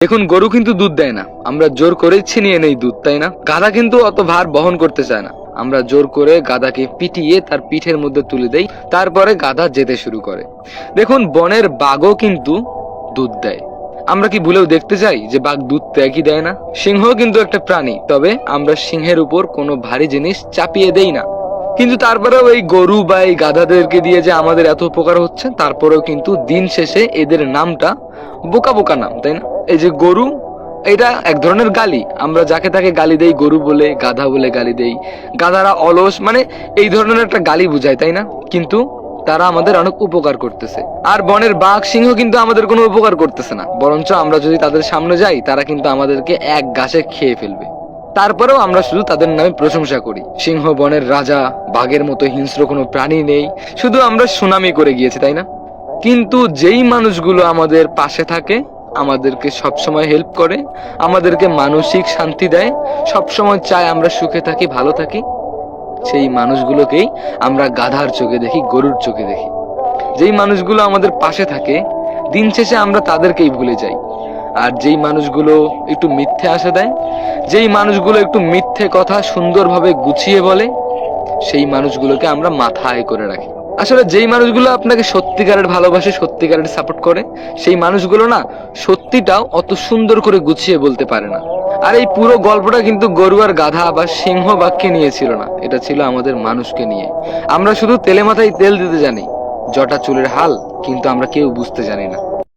দেখুন, গরু কিন্তু দুধ দেয় না, আমরা জোর করে ছিনিয়ে নেই দুধ, তাই না? গাধা কিন্তু অত ভার বহন করতে চায় না, আমরা জোর করে গাধাকে পিটিয়ে তার পিঠের মধ্যে তুলে দেই, তারপরে গাধা যেতে শুরু করে। দেখুন, বনের বাঘও কিন্তু দুধ দেয়। আমরা কি ভুলেও দেখতে চাই যে বাঘ দুধ দেয় কি দেয় না? সিংহ কিন্তু একটা প্রাণী, তবে আমরা সিংহের উপর কোনো ভারী জিনিস চাপিয়ে দেই না। কিন্তু তারপরেও এই গরু বা এই গাধাদেরকে দিয়ে যে আমাদের এত উপকার হচ্ছে, তারপরেও কিন্তু দিন শেষে এদের নামটা বোকা বোকা নাম, তাই না? এই যে গরু, এটা এক ধরনের গালি। আমরা যাকে তাকে গালি দেই, গরু বলে, গাধা বলে গালি দেই। গাধারা অলস, মানে এই ধরনের একটা গালি বুঝায়, তাই না? কিন্তু তারা আমাদের অনেক উপকার করতেছে। আর বনের বাঘ সিংহ কিন্তু আমাদের কোনো উপকার করতেছে না, বরঞ্চ আমরা যদি তাদের সামনে যাই, তারা কিন্তু আমাদেরকে এক গাছে খেয়ে ফেলবে। তারপরেও আমরা শুধু তাদের নামে প্রশংসা করি। সিংহ বনের রাজা, বাঘের মতো হিংস্র কোনো প্রাণী নেই, শুধু আমরা সুনামি করে গিয়েছি, তাই না? কিন্তু যেই মানুষগুলো আমাদের পাশে থাকে, আমাদেরকে সবসময় হেল্প করে, আমাদেরকে মানসিক শান্তি দেয়, সবসময় চায় আমরা সুখে থাকি, ভালো থাকি, সেই মানুষগুলোকেই আমরা গাধার চোখে দেখি, গরুর চোখে দেখি। যেই মানুষগুলো আমাদের পাশে থাকে, দিন শেষে আমরা তাদেরকেই ভুলে যাই। আর যেই মানুষগুলো একটু মিথ্যে আশা দেয়, যেই মানুষগুলো একটু মিথ্যে কথা সুন্দরভাবে গুছিয়ে বলে, সেই মানুষগুলোকে আমরা মাথায় করে রাখি। আসলে যেই মানুষগুলো আপনাকে সত্যিকারের ভালোবাসে, সত্যিকারের সাপোর্ট করে, সেই মানুষগুলো না সত্যিটাও অত সুন্দর করে গুছিয়ে বলতে পারে না। আর এই পুরো গল্পটা কিন্তু গরু আর গাধা বা সিংহ বাঘকে নিয়ে ছিল না, এটা ছিল আমাদের মানুষকে নিয়ে। আমরা শুধু তেলে মাথায় তেল দিতে জানি, জটা চুলের হাল কিন্তু আমরা কেউ বুঝতে জানি না।